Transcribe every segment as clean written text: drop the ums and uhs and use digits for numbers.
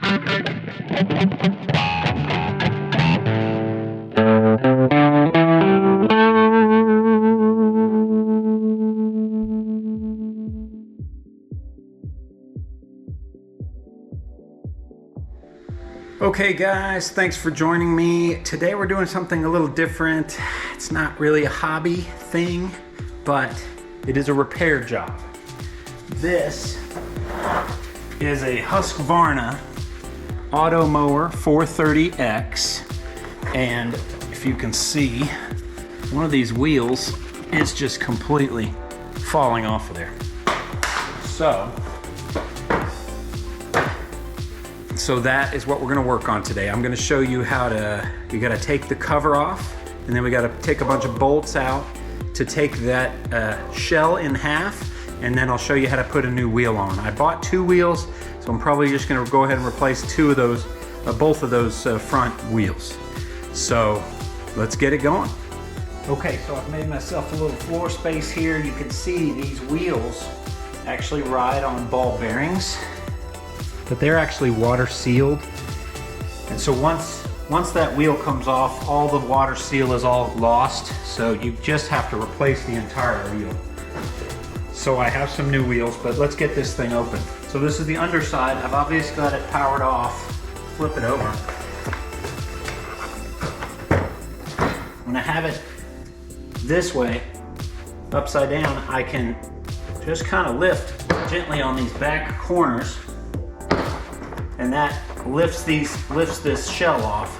Okay guys, thanks for joining me. Today we're doing something a little different. It's not really a hobby thing, but it is a repair job. This is a Husqvarna AutoMower 430X, and if you can see, one of these wheels is just completely falling off of there. So that is what we're gonna work on today. I'm gonna show you how you gotta take the cover off, and then we gotta take a bunch of bolts out to take that shell in half, and then I'll show you how to put a new wheel on. I bought 2 wheels, so I'm probably just gonna go ahead and replace both of those front wheels. So let's get it going. Okay, so I've made myself a little floor space here. You can see these wheels actually ride on ball bearings, but they're actually water sealed. And so once that wheel comes off, all the water seal is all lost. So you just have to replace the entire wheel. So I have some new wheels, but let's get this thing open. So this is the underside. I've obviously got it powered off. Flip it over. When I have it this way, upside down, I can just kind of lift gently on these back corners, and that lifts this shell off.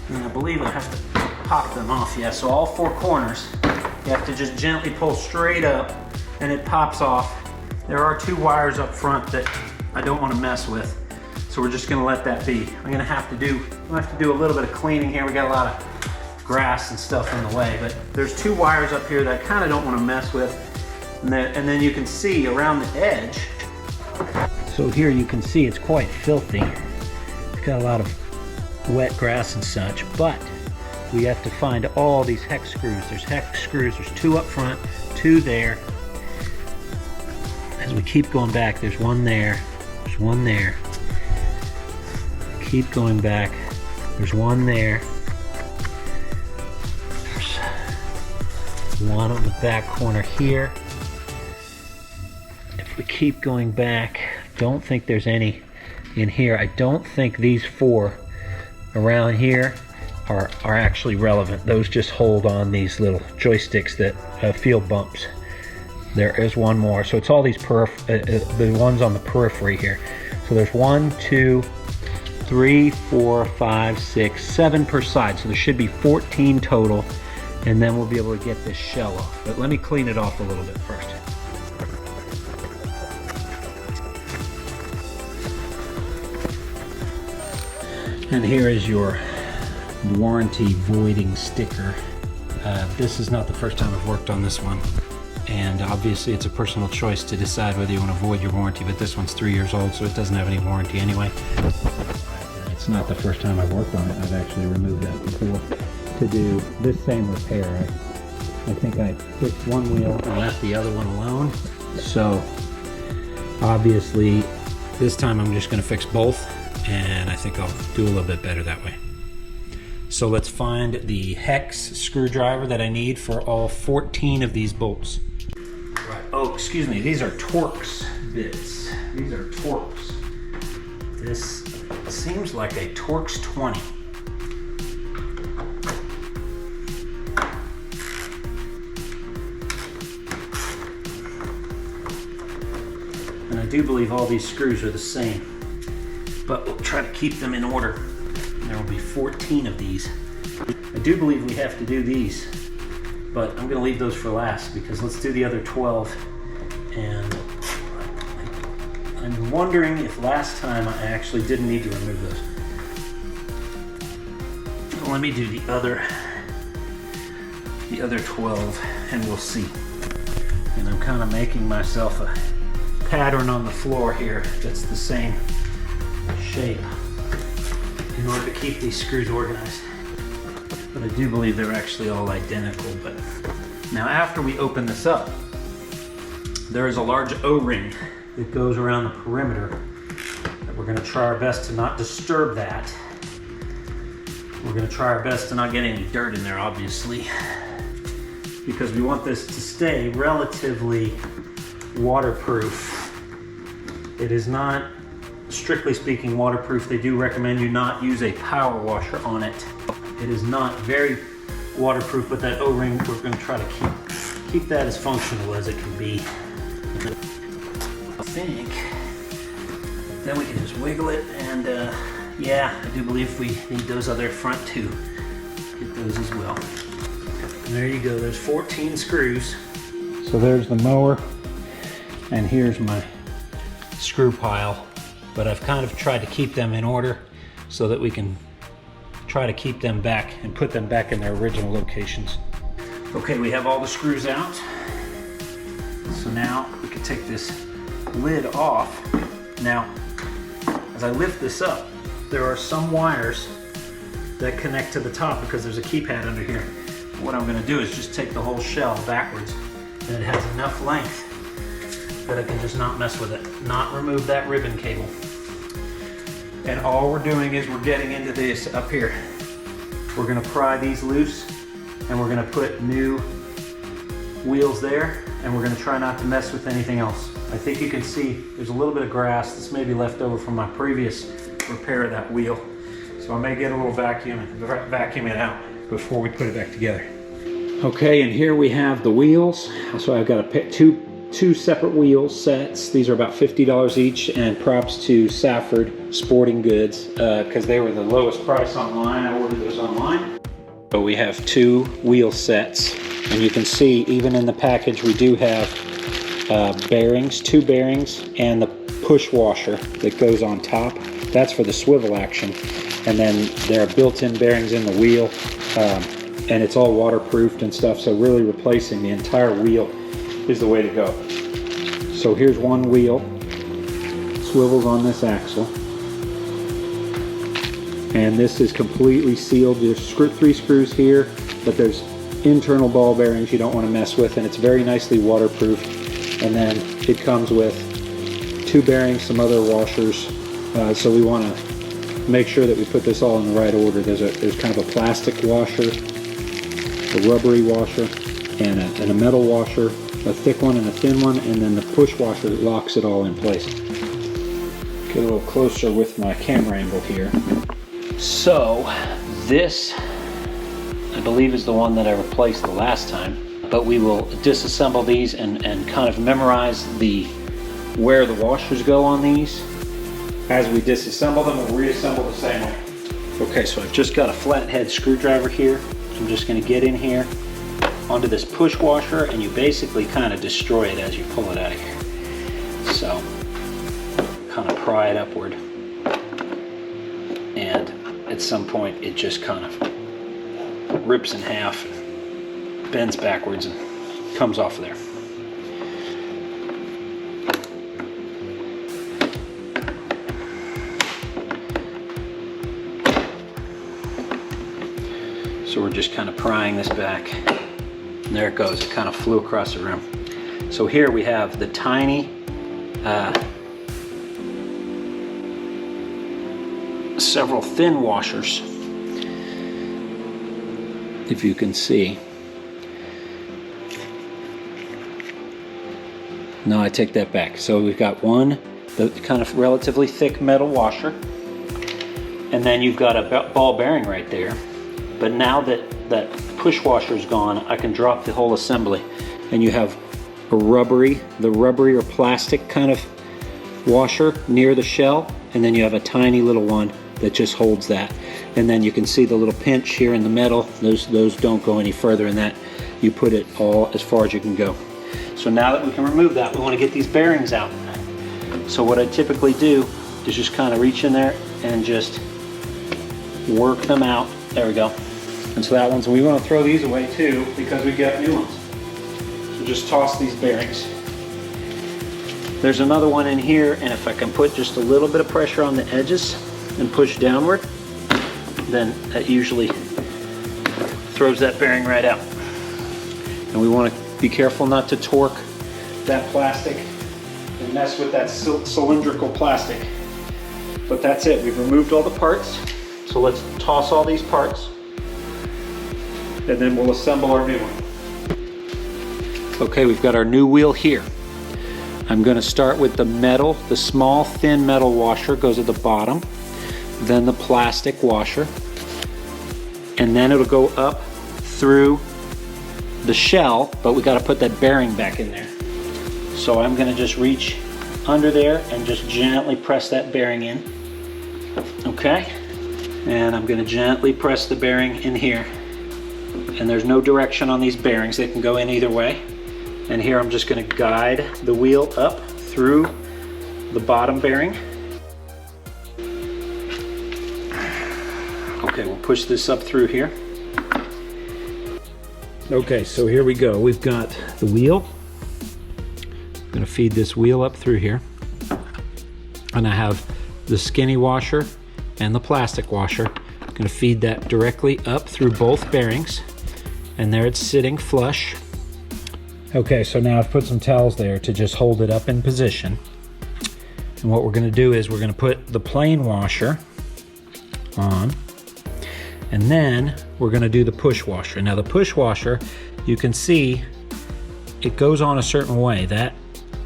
And I believe I have to pop them off. Yeah, so all 4 corners, you have to just gently pull straight up and it pops off. There are 2 wires up front that I don't want to mess with, so we're just gonna let that be. I'm gonna have to do a little bit of cleaning here. We got a lot of grass and stuff in the way, but there's 2 wires up here that I kind of don't want to mess with. And then you can see around the edge. So here you can see it's quite filthy. It's got a lot of wet grass and such, but we have to find all these hex screws. There's hex screws, there's 2 up front, 2 there. As we keep going back, there's 1 there, there's 1 there. Keep going back, there's 1 there. There's 1 on the back corner here. If we keep going back, don't think there's any in here. I don't think these 4 around here are actually relevant. Those just hold on these little joysticks that feel bumps. There is 1 more. So it's all these the ones on the periphery here. So there's 1, 2, 3, 4, 5, 6, 7 per side. So there should be 14 total, and then we'll be able to get this shell off. But let me clean it off a little bit first. And here is your warranty voiding sticker. This is not the first time I've worked on this one, and obviously it's a personal choice to decide whether you want to void your warranty, but this one's 3 years old, so it doesn't have any warranty anyway. It's not the first time I've worked on it. I've actually removed that before to do this same repair. I think I fixed 1 wheel and left the other one alone, so obviously this time I'm just going to fix both, and I think I'll do a little bit better that way. So let's find the hex screwdriver that I need for all 14 of these bolts. Right. Oh, excuse me, these are Torx bits. These are Torx. This seems like a Torx 20. And I do believe all these screws are the same, but we'll try to keep them in order. There will be 14 of these. I do believe we have to do these, but I'm going to leave those for last because let's do the other 12. And I'm wondering if last time I actually didn't need to remove those. Let me do the other 12 and we'll see. And I'm kind of making myself a pattern on the floor here that's the same shape in order to keep these screws organized. But I do believe they're actually all identical. But now after we open this up, there is a large O-ring that goes around the perimeter. I We're going to try our best to not disturb that. We're going to try our best to not get any dirt in there, obviously, because we want this to stay relatively waterproof. It is not, strictly speaking, waterproof. They do recommend you not use a power washer on it. It is not very waterproof, but that O-ring, we're going to try to keep that as functional as it can be. I think then we can just wiggle it, and yeah, I do believe we need those other front two. Get those as well. And there you go, there's 14 screws. So there's the mower, and here's my screw pile. But I've kind of tried to keep them in order so that we can try to keep them back and put them back in their original locations. Okay, we have all the screws out. So now we can take this lid off. Now, as I lift this up, there are some wires that connect to the top because there's a keypad under here. What I'm going to do is just take the whole shell backwards, and it has enough length that I can just not mess with it, not remove that ribbon cable. And all we're doing is we're getting into this up here. We're going to pry these loose, and we're going to put new wheels there, and we're going to try not to mess with anything else. I think you can see there's a little bit of grass that's maybe left over from my previous repair of that wheel. So I may get a little vacuum and vacuum it out before we put it back together. Okay, and here we have the wheels. So I've got to pick two separate wheel sets. These are about $50 each, and props to Safford Sporting Goods because they were the lowest price online. I ordered those online. So we have two wheel sets, and you can see even in the package we do have bearings, two bearings, and the push washer that goes on top. That's for the swivel action. And then there are built-in bearings in the wheel, and it's all waterproofed and stuff, so really replacing the entire wheel is the way to go. So here's one wheel, swivels on this axle, and this is completely sealed. There's three screws here, but there's internal ball bearings you don't want to mess with, and it's very nicely waterproofed. And then it comes with two bearings, some other washers, so we want to make sure that we put this all in the right order. There's kind of a plastic washer, a rubbery washer, and a metal washer, a thick one and a thin one, and then the push washer that locks it all in place. Get a little closer with my camera angle here. So this, I believe, is the one that I replaced the last time, but we will disassemble these and kind of memorize where the washers go on these. As we disassemble them, we'll reassemble the same way. Okay, so I've just got a flathead screwdriver here. I'm just going to get in here onto this push washer, and you basically kind of destroy it as you pull it out of here. So kind of pry it upward, and at some point it just kind of rips in half, bends backwards, and comes off of there. So we're just kind of prying this back, and there it goes. It kind of flew across the room. So here we have the tiny several thin washers, if you can see. No, I take that back. So we've got one, the kind of relatively thick metal washer, and then you've got a ball bearing right there. But now that that push washer is gone, I can drop the whole assembly, and you have the rubbery or plastic kind of washer near the shell, and then you have a tiny little one that just holds that. And then you can see the little pinch here in the metal. Those don't go any further than that. You put it all as far as you can go. So now that we can remove that, we want to get these bearings out. So what I typically do is just kind of reach in there and just work them out. There we go. And so that one's, we want to throw these away too because we've got new ones. So just toss these bearings. There's another one in here, and if I can put just a little bit of pressure on the edges and push downward, then that usually throws that bearing right out. And we want to be careful not to torque that plastic and mess with that cylindrical plastic. But that's it, we've removed all the parts. So let's toss all these parts and then we'll assemble our new one. Okay, we've got our new wheel here. I'm going to start with the metal, the small thin metal washer goes at the bottom, then the plastic washer, and then it'll go up through the shell, but we got to put that bearing back in there. So I'm going to just reach under there and just gently press that bearing in. Okay, and I'm going to gently press the bearing in here. And there's no direction on these bearings, they can go in either way. And here I'm just going to guide the wheel up through the bottom bearing. Okay, we'll push this up through here. Okay, so here we go. We've got the wheel. I'm going to feed this wheel up through here. And I have the skinny washer and the plastic washer. I'm going to feed that directly up through both bearings. And there it's sitting flush. Okay, so now I've put some towels there to just hold it up in position. And what we're going to do is we're going to put the plain washer on, and then we're going to do the push washer. Now the push washer, you can see it goes on a certain way. That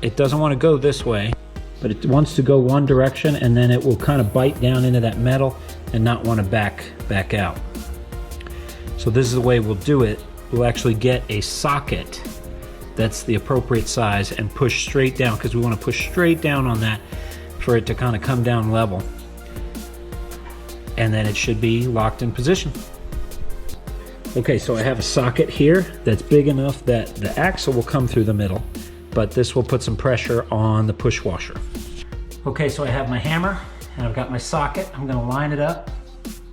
it doesn't want to go this way, but it wants to go one direction, and then it will kind of bite down into that metal and not want to back out. So this is the way we'll do it. We'll actually get a socket that's the appropriate size and push straight down, because we want to push straight down on that for it to kind of come down level. And then it should be locked in position. Okay, so I have a socket here that's big enough that the axle will come through the middle, but this will put some pressure on the push washer. Okay, so I have my hammer and I've got my socket. I'm going to line it up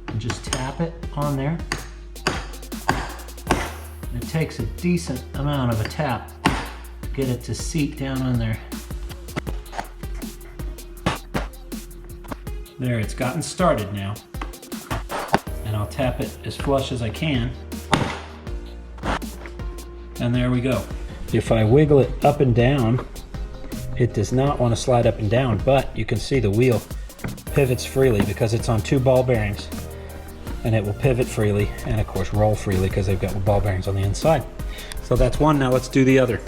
and just tap it on there. It takes a decent amount of a tap to get it to seat down on there. There, it's gotten started now. And I'll tap it as flush as I can. And there we go. If I wiggle it up and down, it does not want to slide up and down, but you can see the wheel pivots freely because it's on 2 ball bearings. And it will pivot freely and of course roll freely because they've got ball bearings on the inside. So that's one. Now let's do the other.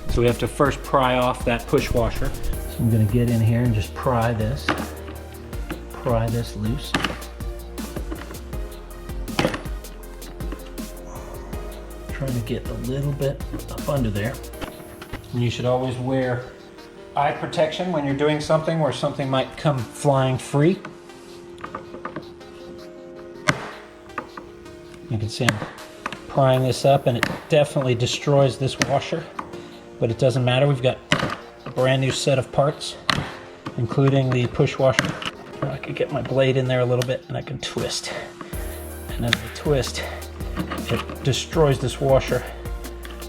So we have to first pry off that push washer. So I'm going to get in here and just pry this loose. Trying to get a little bit up under there. And you should always wear eye protection when you're doing something where something might come flying free. You can see I'm prying this up and it definitely destroys this washer, but it doesn't matter. We've got a brand new set of parts, including the push washer. I could get my blade in there a little bit and I can twist. And as I twist, it destroys this washer,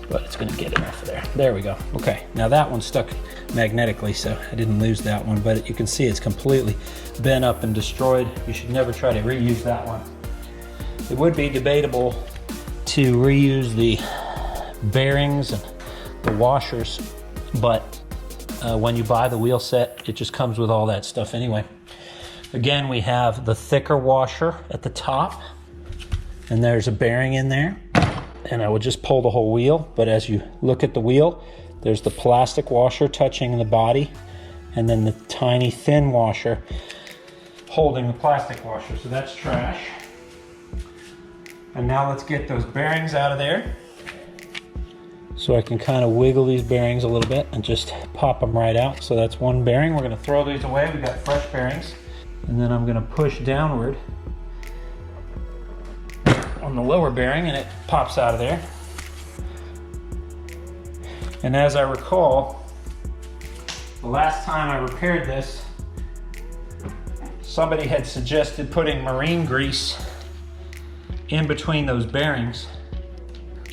but it's gonna get enough of there. There we go. Okay, now that one's stuck magnetically, so I didn't lose that one, but you can see it's completely bent up and destroyed. You should never try to reuse that one. It would be debatable to reuse the bearings and the washers, but when you buy the wheel set, it just comes with all that stuff anyway. Again, we have the thicker washer at the top, and there's a bearing in there, and I would just pull the whole wheel, but as you look at the wheel, there's the plastic washer touching the body, and then the tiny thin washer holding the plastic washer, so that's trash. And now let's get those bearings out of there. So I can kind of wiggle these bearings a little bit and just pop them right out. So that's one bearing. We're going to throw these away. We've got fresh bearings. And then I'm going to push downward on the lower bearing and it pops out of there. And as I recall, the last time I repaired this, somebody had suggested putting marine grease in between those bearings,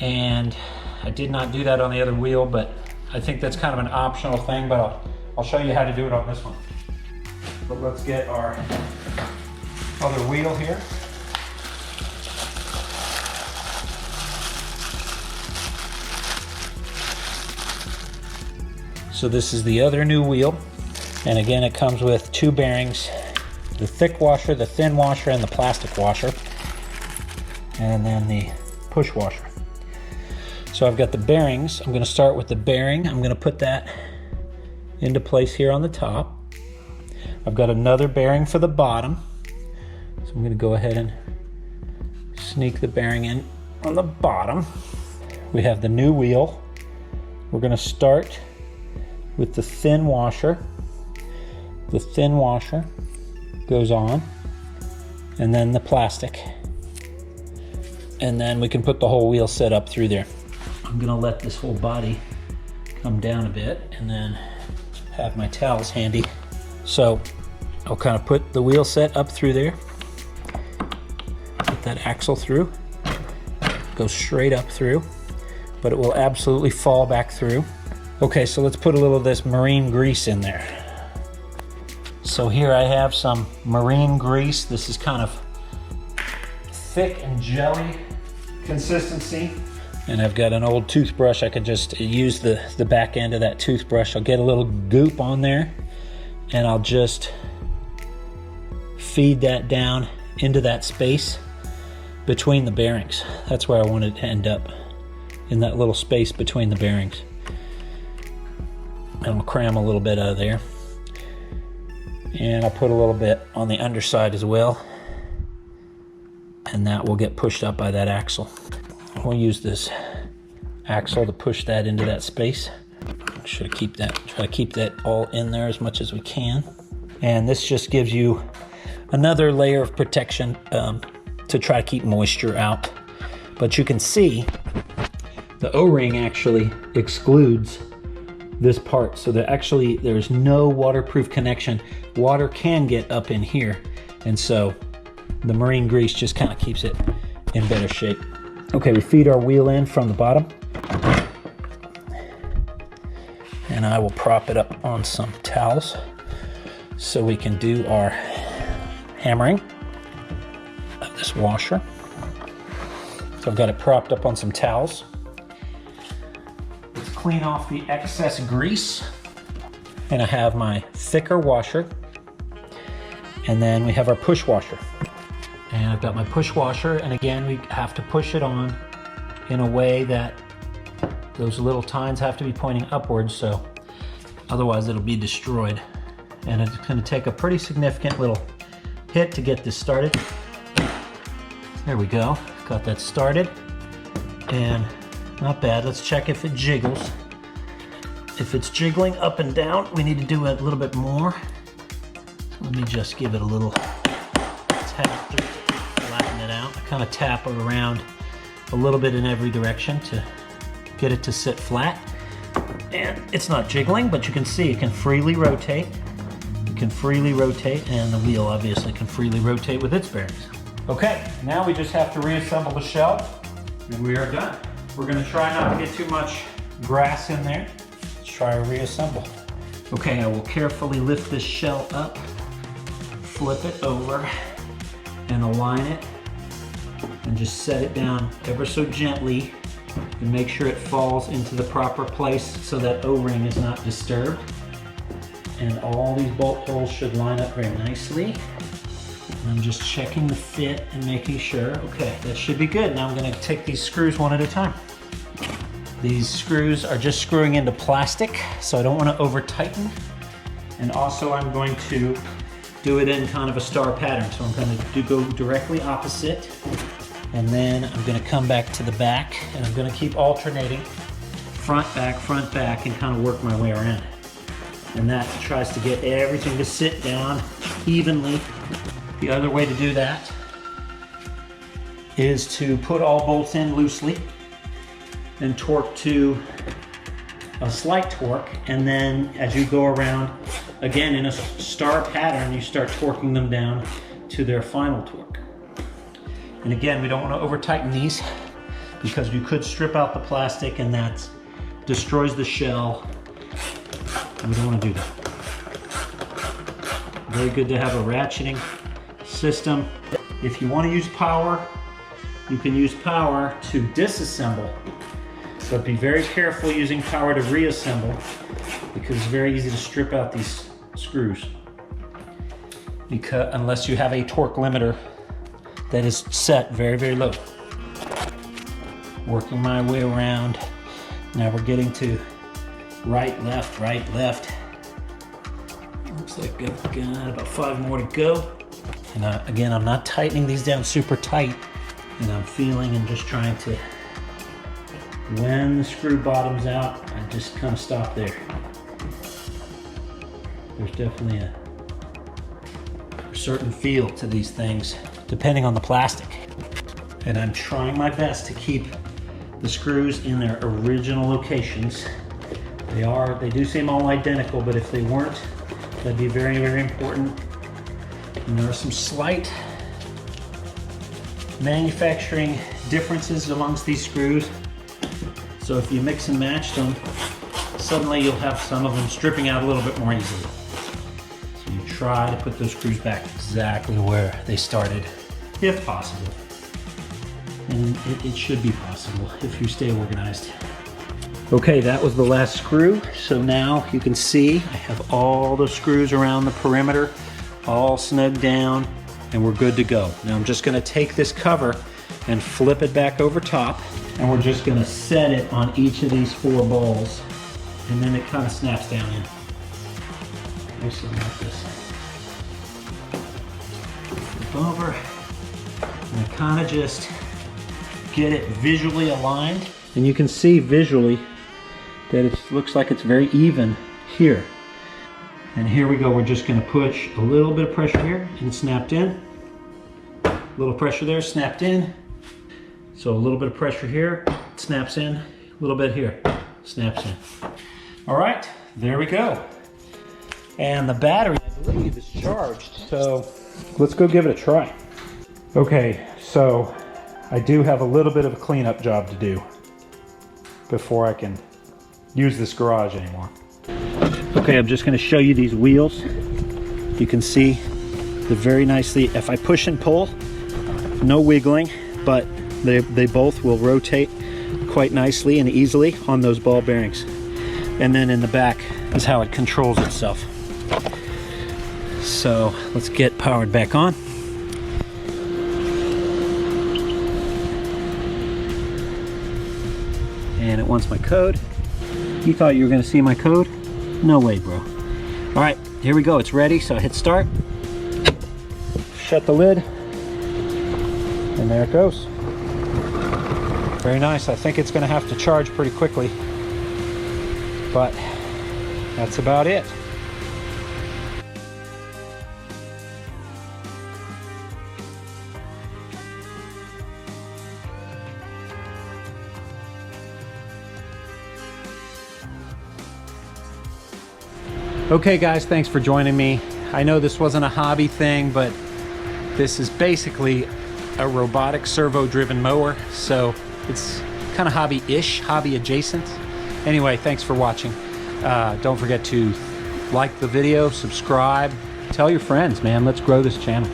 and I did not do that on the other wheel, but I think that's kind of an optional thing, but I'll show you how to do it on this one. But let's get our other wheel here. So this is the other new wheel, and again it comes with 2 bearings the thick washer, the thin washer, and the plastic washer, and then the push washer. So I've got the bearings. I'm going to start with the bearing. I'm going to put that into place here on the top. I've got another bearing for the bottom. So I'm going to go ahead and sneak the bearing in on the bottom. We have the new wheel. We're going to start with the thin washer. The thin washer goes on, and then the plastic. And then we can put the whole wheel set up through there. I'm going to let this whole body come down a bit and then have my towels handy. So I'll kind of put the wheel set up through there, put that axle through, go straight up through, but it will absolutely fall back through. Okay, so let's put a little of this marine grease in there. So here I have some marine grease. This is kind of thick and jelly consistency. And I've got an old toothbrush. I could just use the back end of that toothbrush. I'll get a little goop on there and I'll just feed that down into that space between the bearings. That's where I want it to end up, in that little space between the bearings. And I'll cram a little bit out of there. And I'll put a little bit on the underside as well. And that will get pushed up by that axle. We'll use this axle to push that into that space. Try to keep that all in there as much as we can. And this just gives you another layer of protection to try to keep moisture out. But you can see the O-ring actually excludes this part, so there's no waterproof connection. Water can get up in here, and so the marine grease just kind of keeps it in better shape. Okay, we feed our wheel in from the bottom, and I will prop it up on some towels so we can do our hammering of this washer. So I've got it propped up on some towels. Let's clean off the excess grease. And I have my thicker washer, and then we have our push washer. And I've got my push washer, and again, we have to push it on in a way that those little tines have to be pointing upwards, so otherwise it'll be destroyed. And it's going to take a pretty significant little hit to get this started. There we go, got that started, and not bad. Let's check if it jiggles. If it's jiggling up and down, we need to do a little bit more. Let me just give it a little tap to flatten it out. I kind of tap it around a little bit in every direction to get it to sit flat. And it's not jiggling, but you can see it can freely rotate. It can freely rotate, and the wheel obviously can freely rotate with its bearings. Okay, now we just have to reassemble the shell, and we are done. We're going to try not to get too much grass in there. Let's try a reassemble. Okay, I will carefully lift this shell up, flip it over, and align it, and just set it down ever so gently, and make sure it falls into the proper place so that O-ring is not disturbed. And all these bolt holes should line up very nicely. And I'm just checking the fit and making sure. Okay, that should be good. Now I'm going to take these screws one at a time. These screws are just screwing into plastic, so I don't want to over tighten. And also I'm going to do it in kind of a star pattern. So I'm going to go directly opposite, and then I'm going to come back to the back, and I'm going to keep alternating front, back, and kind of work my way around. And that tries to get everything to sit down evenly. The other way to do that is to put all bolts in loosely and torque to a slight torque, and then as you go around, again in a star pattern, you start torquing them down to their final torque. And again, we don't want to over tighten these because you could strip out the plastic and that destroys the shell. We don't want to do that. Very good to have a ratcheting system. If you want to use power, you can use power to disassemble. But be very careful using power to reassemble because it's very easy to strip out these screws. because unless you have a torque limiter that is set very, very low. Working my way around. Now we're getting to right, left, right, left. Looks like I've got about 5 more to go. And again, I'm not tightening these down super tight, and I'm feeling and just trying to, when the screw bottoms out, I just kind of stop there. There's definitely a certain feel to these things, depending on the plastic. And I'm trying my best to keep the screws in their original locations. They do seem all identical, but if they weren't, that'd be very, very important. And there are some slight manufacturing differences amongst these screws. So if you mix and match them, suddenly you'll have some of them stripping out a little bit more easily. So you try to put those screws back exactly where they started, if possible. And it should be possible if you stay organized. Okay, that was the last screw. So now you can see I have all the screws around the perimeter, all snugged down, and we're good to go. Now I'm just gonna take this cover and flip it back over top, and we're just gonna set it on each of these 4 balls, and then it kind of snaps down in. Nice and like this. Flip over, and I kind of just get it visually aligned. And you can see visually that it looks like it's very even here. And here we go, we're just gonna push a little bit of pressure here and it snapped in. A little pressure there, snapped in. So a little bit of pressure here, it snaps in. A little bit here, snaps in. All right, there we go. And the battery, I believe, is charged. So let's go give it a try. Okay, so I do have a little bit of a cleanup job to do before I can use this garage anymore. Okay, I'm just gonna show you these wheels. You can see they're very nicely, if I push and pull, no wiggling, but they both will rotate quite nicely and easily on those ball bearings. And then in the back is how it controls itself. So let's get powered back on. And it wants my code. You thought you were gonna see my code? No way, bro. All right, here we go, it's ready, so I hit start. Shut the lid, and there it goes. Very nice. I think it's gonna have to charge pretty quickly, but that's about it. Okay guys, thanks for joining me. I know this wasn't a hobby thing, but this is basically a robotic servo-driven mower, so it's kind of hobby-ish, hobby adjacent. Anyway, thanks for watching. Don't forget to like the video, subscribe, tell your friends, man. Let's grow this channel.